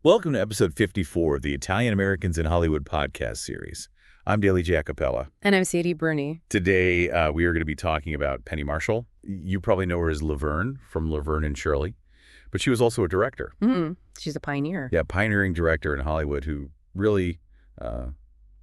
Welcome to episode 54 of the Italian Americans in Hollywood podcast series. I'm Daley Giacopella. And I'm Sadie Bruni. Today, we are going to be talking about Penny Marshall. You probably know her as Laverne from Laverne and Shirley, but she was also a director. She's a pioneer. Yeah, pioneering director in Hollywood who really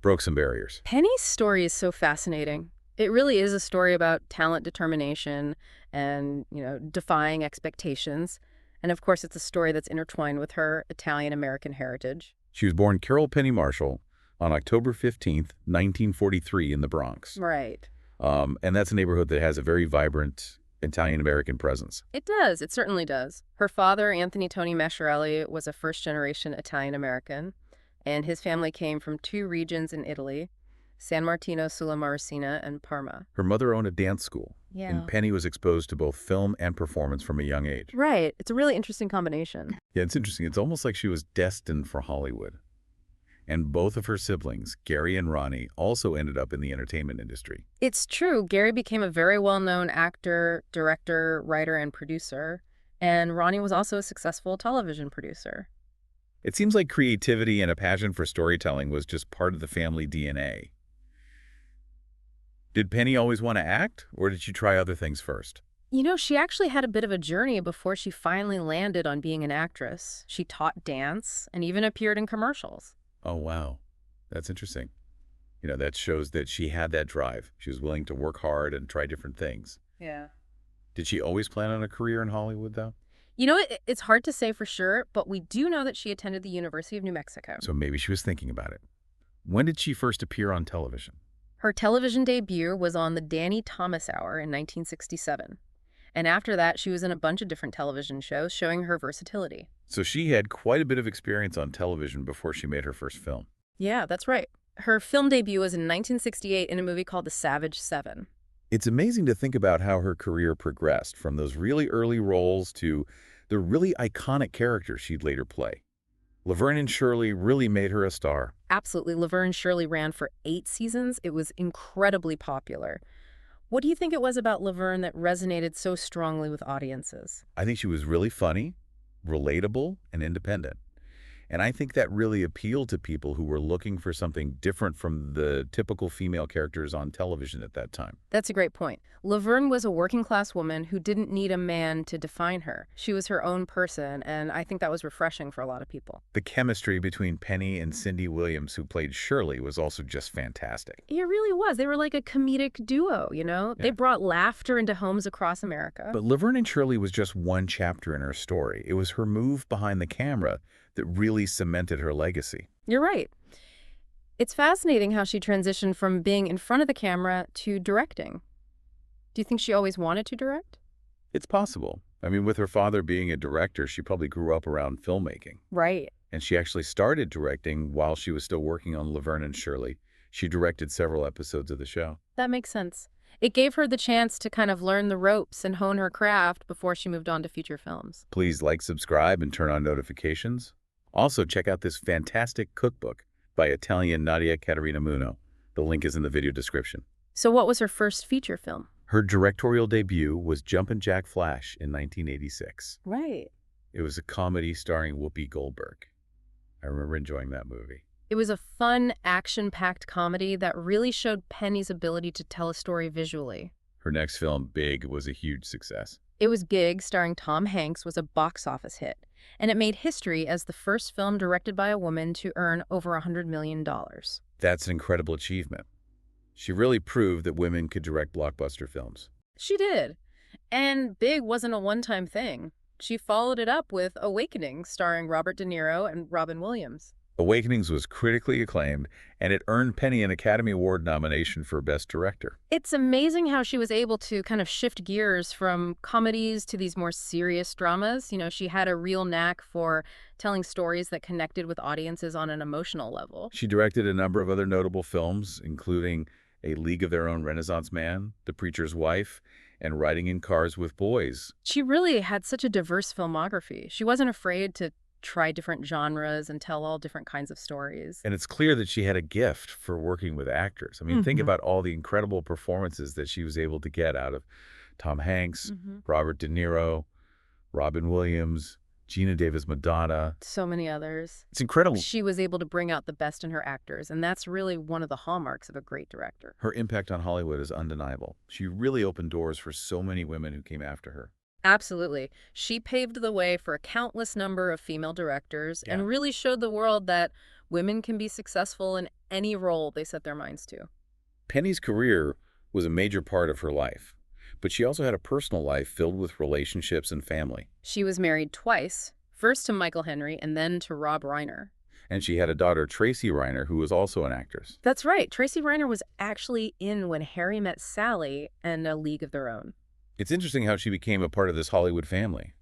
broke some barriers. Penny's story is so fascinating. It really is a story about talent, determination, and, defying expectations. And of course, it's a story that's intertwined with her Italian-American heritage. She was born Carole Penny Marshall on October 15th, 1943 in the Bronx. Right. And that's a neighborhood that has a very vibrant Italian-American presence. It does. It certainly does. Her father, Anthony Tony Masciarelli, was a first-generation Italian-American, and his family came from two regions in Italy, San Martino sulla Maricina and Parma. Her mother owned a dance school. Yeah. And Penny was exposed to both film and performance from a young age. Right. It's a really interesting combination. Yeah, it's interesting. It's almost like she was destined for Hollywood. And both of her siblings, Gary and Ronnie, also ended up in the entertainment industry. It's true. Gary became a very well-known actor, director, writer, and producer. And Ronnie was also a successful television producer. It seems like creativity and a passion for storytelling was just part of the family DNA. Did Penny always want to act, or did she try other things first? She actually had a bit of a journey before she finally landed on being an actress. She taught dance and even appeared in commercials. Oh, wow. That's interesting. That shows that she had that drive. She was willing to work hard and try different things. Yeah. Did she always plan on a career in Hollywood, though? It's hard to say for sure, but we do know that she attended the University of New Mexico. So maybe she was thinking about it. When did she first appear on television? Her television debut was on the Danny Thomas Hour in 1967. And after that, she was in a bunch of different television shows showing her versatility. So she had quite a bit of experience on television before she made her first film. Yeah, that's right. Her film debut was in 1968 in a movie called The Savage Seven. It's amazing to think about how her career progressed from those really early roles to the really iconic characters she'd later play. Laverne and Shirley really made her a star. Absolutely. Laverne and Shirley ran for 8 seasons. It was incredibly popular. What do you think it was about Laverne that resonated so strongly with audiences? I think she was really funny, relatable, and independent. And I think that really appealed to people who were looking for something different from the typical female characters on television at that time. That's a great point. Laverne was a working-class woman who didn't need a man to define her. She was her own person, and I think that was refreshing for a lot of people. The chemistry between Penny and Cindy Williams, who played Shirley, was also just fantastic. It really was. They were like a comedic duo, Yeah. They brought laughter into homes across America. But Laverne and Shirley was just one chapter in her story. It was her move behind the camera that really cemented her legacy. You're right. It's fascinating how she transitioned from being in front of the camera to directing. Do you think she always wanted to direct? It's possible. With her father being a director, she probably grew up around filmmaking. Right. And she actually started directing while she was still working on Laverne and Shirley. She directed several episodes of the show. That makes sense. It gave her the chance to kind of learn the ropes and hone her craft before she moved on to feature films. Please like, subscribe, and turn on notifications. Also, check out this fantastic cookbook by Italian Nadia Caterina Muno. The link is in the video description. So what was her first feature film? Her directorial debut was Jumpin' Jack Flash in 1986. Right. It was a comedy starring Whoopi Goldberg. I remember enjoying that movie. It was a fun, action-packed comedy that really showed Penny's ability to tell a story visually. Her next film, Big, was a huge success. It Was Big, starring Tom Hanks, was a box office hit, and it made history as the first film directed by a woman to earn over $100 million. That's an incredible achievement. She really proved that women could direct blockbuster films. She did. And Big wasn't a one-time thing. She followed it up with Awakening, starring Robert De Niro and Robin Williams. Awakenings was critically acclaimed, and it earned Penny an Academy Award nomination for Best Director. It's amazing how she was able to kind of shift gears from comedies to these more serious dramas. She had a real knack for telling stories that connected with audiences on an emotional level. She directed a number of other notable films, including A League of Their Own Renaissance Man, The Preacher's Wife, and Riding in Cars with Boys. She really had such a diverse filmography. She wasn't afraid to try different genres and tell all different kinds of stories. And it's clear that she had a gift for working with actors. Think about all the incredible performances that she was able to get out of Tom Hanks, Robert De Niro, Robin Williams, Gina Davis Madonna. So many others. It's incredible. She was able to bring out the best in her actors, and that's really one of the hallmarks of a great director. Her impact on Hollywood is undeniable. She really opened doors for so many women who came after her. Absolutely. She paved the way for a countless number of female directors Yeah. and really showed the world that women can be successful in any role they set their minds to. Penny's career was a major part of her life, but she also had a personal life filled with relationships and family. She was married twice, first to Michael Henry and then to Rob Reiner. And she had a daughter, Tracy Reiner, who was also an actress. That's right. Tracy Reiner was actually in When Harry Met Sally and A League of Their Own. It's interesting how she became a part of this Hollywood family.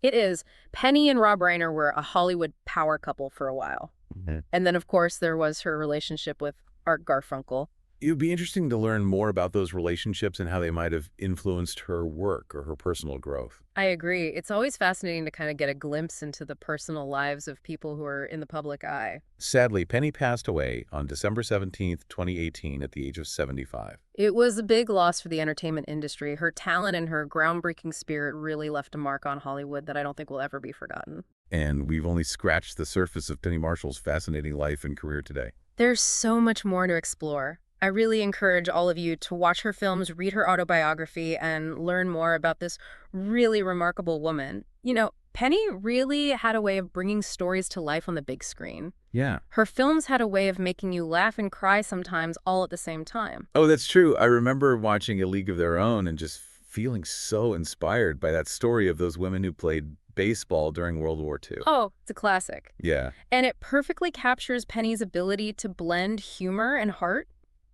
It is. Penny and Rob Reiner were a Hollywood power couple for a while. And then, of course, there was her relationship with Art Garfunkel. It would be interesting to learn more about those relationships and how they might have influenced her work or her personal growth. I agree. It's always fascinating to kind of get a glimpse into the personal lives of people who are in the public eye. Sadly, Penny passed away on December 17th, 2018 at the age of 75. It was a big loss for the entertainment industry. Her talent and her groundbreaking spirit really left a mark on Hollywood that I don't think will ever be forgotten. And we've only scratched the surface of Penny Marshall's fascinating life and career today. There's so much more to explore. I really encourage all of you to watch her films, read her autobiography, and learn more about this really remarkable woman. You know, Penny really had a way of bringing stories to life on the big screen. Yeah. Her films had a way of making you laugh and cry sometimes all at the same time. Oh, that's true. I remember watching A League of Their Own and just feeling so inspired by that story of those women who played baseball during World War II. Oh, it's a classic. Yeah. And it perfectly captures Penny's ability to blend humor and heart.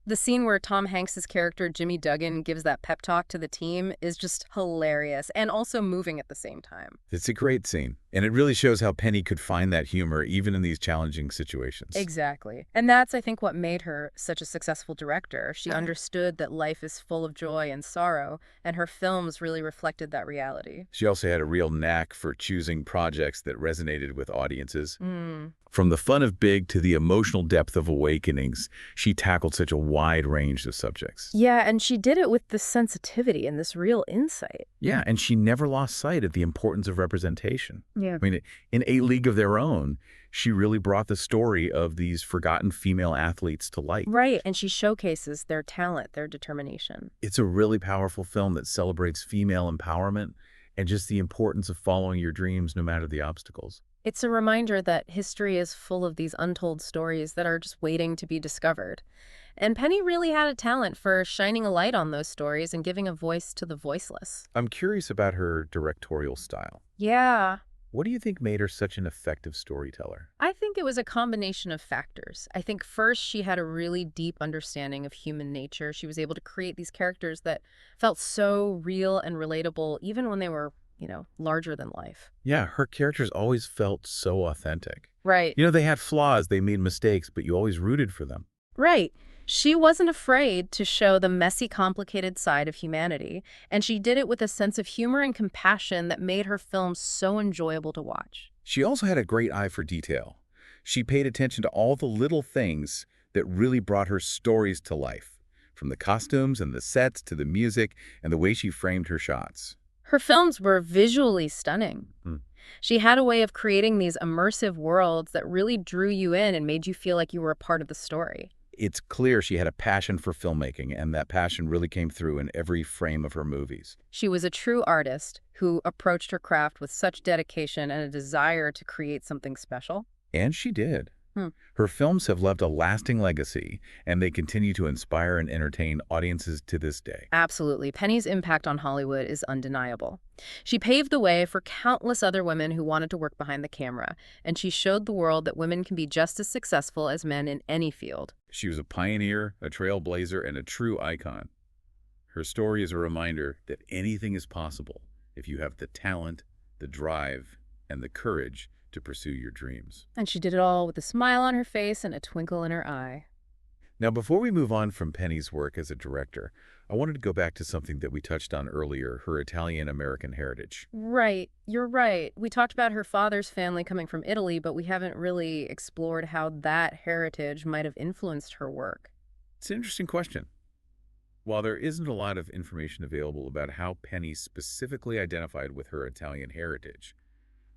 The scene where Tom Hanks's character, Jimmy Duggan, gives that pep talk to the team is just hilarious and also moving at the same time. It's a great scene. And it really shows how Penny could find that humor even in these challenging situations. Exactly. And that's, I think, what made her such a successful director. She understood that life is full of joy and sorrow, and her films really reflected that reality. She also had a real knack for choosing projects that resonated with audiences. Mm. From the fun of big to the emotional depth of awakenings, she tackled such a wide range of subjects. Yeah, and she did it with this sensitivity and this real insight. Yeah, and she never lost sight of the importance of representation. Yeah. I mean, in A League of Their Own, she really brought the story of these forgotten female athletes to light. Right, and she showcases their talent, their determination. It's a really powerful film that celebrates female empowerment and just the importance of following your dreams no matter the obstacles. It's a reminder that history is full of these untold stories that are just waiting to be discovered. And Penny really had a talent for shining a light on those stories and giving a voice to the voiceless. I'm curious about her directorial style. Yeah, What do you think made her such an effective storyteller? I think it was a combination of factors. I think first she had a really deep understanding of human nature. She was able to create these characters that felt so real and relatable, even when they were, larger than life. Yeah, her characters always felt so authentic. Right. They had flaws, they made mistakes, but you always rooted for them. Right. She wasn't afraid to show the messy, complicated side of humanity, and she did it with a sense of humor and compassion that made her films so enjoyable to watch. She also had a great eye for detail. She paid attention to all the little things that really brought her stories to life, from the costumes and the sets to the music and the way she framed her shots. Her films were visually stunning. Hmm. She had a way of creating these immersive worlds that really drew you in and made you feel like you were a part of the story. It's clear she had a passion for filmmaking, and that passion really came through in every frame of her movies. She was a true artist who approached her craft with such dedication and a desire to create something special. And she did. Hmm. Her films have left a lasting legacy, and they continue to inspire and entertain audiences to this day. Absolutely. Penny's impact on Hollywood is undeniable. She paved the way for countless other women who wanted to work behind the camera, and she showed the world that women can be just as successful as men in any field. She was a pioneer, a trailblazer, and a true icon. Her story is a reminder that anything is possible if you have the talent, the drive, and the courage to pursue your dreams. And she did it all with a smile on her face and a twinkle in her eye. Now, before we move on from Penny's work as a director, I wanted to go back to something that we touched on earlier, her Italian-American heritage. Right. You're right. We talked about her father's family coming from Italy, but we haven't really explored how that heritage might have influenced her work. It's an interesting question. While there isn't a lot of information available about how Penny specifically identified with her Italian heritage,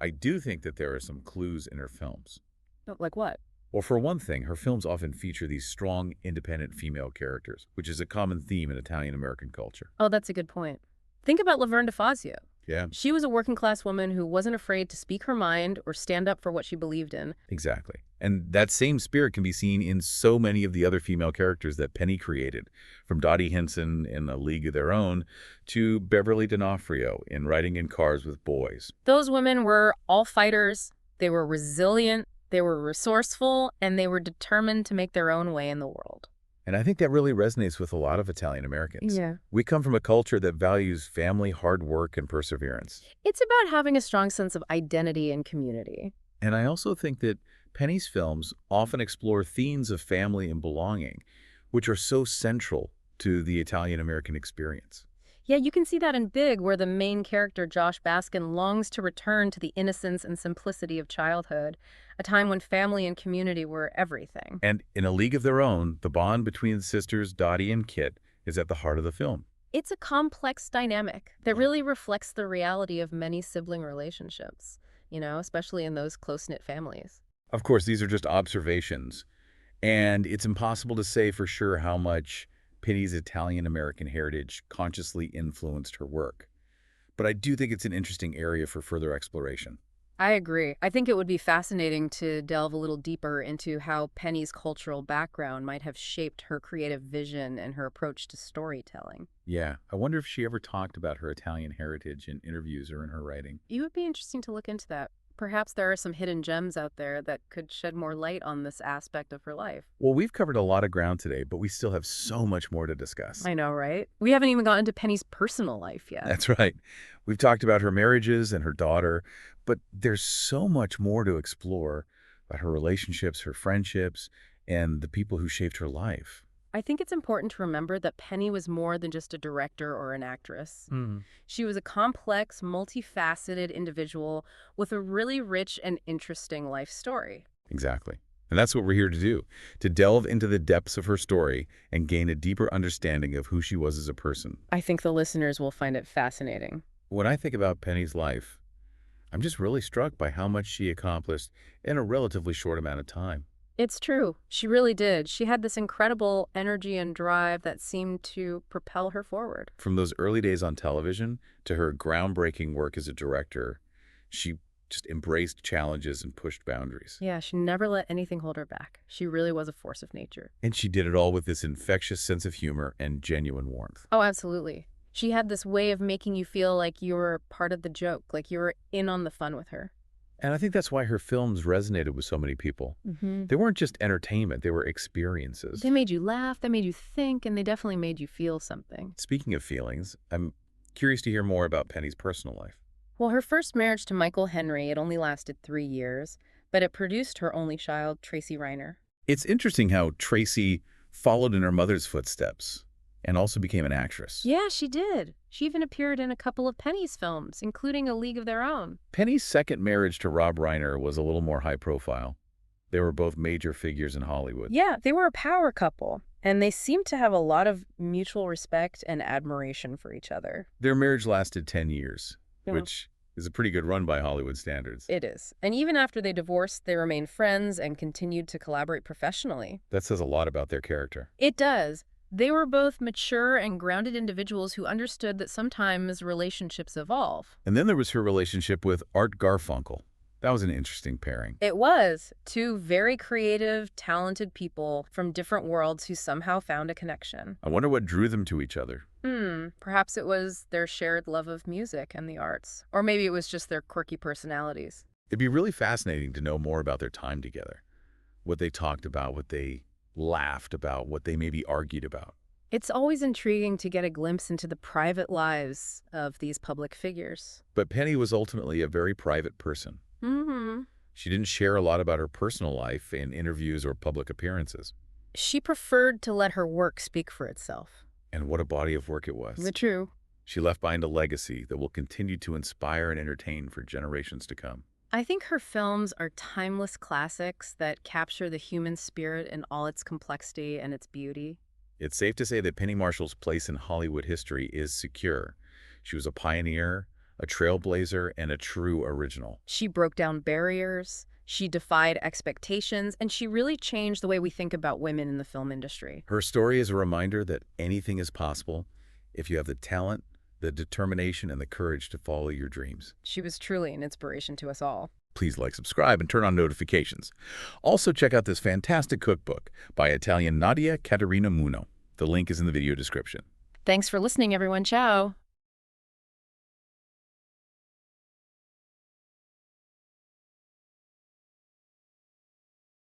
I do think that there are some clues in her films. Oh, like what? Well, for one thing, her films often feature these strong, independent female characters, which is a common theme in Italian-American culture. Oh, that's a good point. Think about Laverne DeFazio. Yeah, She was a working-class woman who wasn't afraid to speak her mind or stand up for what she believed in. exactly. And that same spirit can be seen in so many of the other female characters that Penny created, from Dottie Hinson in A League of Their Own to Beverly D'Onofrio in Riding in Cars with Boys. Those women were all fighters. They were resilient, they were resourceful, and they were determined to make their own way in the world. And I think that really resonates with a lot of Italian Americans. Yeah. We come from a culture that values family, hard work, and perseverance. It's about having a strong sense of identity and community. And I also think that Penny's films often explore themes of family and belonging, which are so central to the Italian-American experience. Yeah, you can see that in Big, where the main character, Josh Baskin, longs to return to the innocence and simplicity of childhood, a time when family and community were everything. And in A League of Their Own, the bond between the sisters Dottie and Kit is at the heart of the film. It's a complex dynamic that really reflects the reality of many sibling relationships, especially in those close-knit families. Of course, these are just observations, and it's impossible to say for sure how much Penny's Italian-American heritage consciously influenced her work. But I do think it's an interesting area for further exploration. I agree. I think it would be fascinating to delve a little deeper into how Penny's cultural background might have shaped her creative vision and her approach to storytelling. Yeah, I wonder if she ever talked about her Italian heritage in interviews or in her writing. It would be interesting to look into that. Perhaps there are some hidden gems out there that could shed more light on this aspect of her life. Well, we've covered a lot of ground today, but we still have so much more to discuss. I know, right? We haven't even gotten to Penny's personal life yet. That's right. We've talked about her marriages and her daughter, but there's so much more to explore about her relationships, her friendships, and the people who shaped her life. I think it's important to remember that Penny was more than just a director or an actress. She was a complex, multifaceted individual with a really rich and interesting life story. Exactly. And that's what we're here to do, to delve into the depths of her story and gain a deeper understanding of who she was as a person. I think the listeners will find it fascinating. When I think about Penny's life, I'm just really struck by how much she accomplished in a relatively short amount of time. It's true. She really did. She had this incredible energy and drive that seemed to propel her forward. From those early days on television to her groundbreaking work as a director, she just embraced challenges and pushed boundaries. Yeah, she never let anything hold her back. She really was a force of nature. And she did it all with this infectious sense of humor and genuine warmth. Oh, absolutely. She had this way of making you feel like you were part of the joke, like you were in on the fun with her. And I think that's why her films resonated with so many people. They weren't just entertainment, they were experiences. They made you laugh, they made you think, and they definitely made you feel something. Speaking of feelings, I'm curious to hear more about Penny's personal life. Well, her first marriage to Michael Henry, it only lasted 3 years, but it produced her only child, Tracy Reiner. It's interesting how Tracy followed in her mother's footsteps and also became an actress. Yeah, she did. She even appeared in a couple of Penny's films, including A League of Their Own. Penny's second marriage to Rob Reiner was a little more high profile. They were both major figures in Hollywood. Yeah, they were a power couple, and they seemed to have a lot of mutual respect and admiration for each other. Their marriage lasted 10 years, Yeah. which is a pretty good run by Hollywood standards. It is. And even after they divorced, they remained friends and continued to collaborate professionally. That says a lot about their character. It does. They were both mature and grounded individuals who understood that sometimes relationships evolve. And then there was her relationship with Art Garfunkel. That was an interesting pairing. It was. Two very creative, talented people from different worlds who somehow found a connection. I wonder what drew them to each other. Perhaps it was their shared love of music and the arts. Or maybe it was just their quirky personalities. It'd be really fascinating to know more about their time together. What they talked about, what they laughed about, what they maybe argued about. It's always intriguing to get a glimpse into the private lives of these public figures. But Penny was ultimately a very private person. She didn't share a lot about her personal life in interviews or public appearances. She preferred to let her work speak for itself. And what a body of work it was. True. She left behind a legacy that will continue to inspire and entertain for generations to come. I think her films are timeless classics that capture the human spirit in all its complexity and its beauty. It's safe to say that Penny Marshall's place in Hollywood history is secure. She was a pioneer, a trailblazer, and a true original. She broke down barriers, she defied expectations, and she really changed the way we think about women in the film industry. Her story is a reminder that anything is possible if you have the talent, the determination, and the courage to follow your dreams. She was truly an inspiration to us all. Please like, subscribe, and turn on notifications. Also, check out this fantastic cookbook by Italian Nadia Caterina Muno. The link is in the video description. Thanks for listening, everyone. Ciao.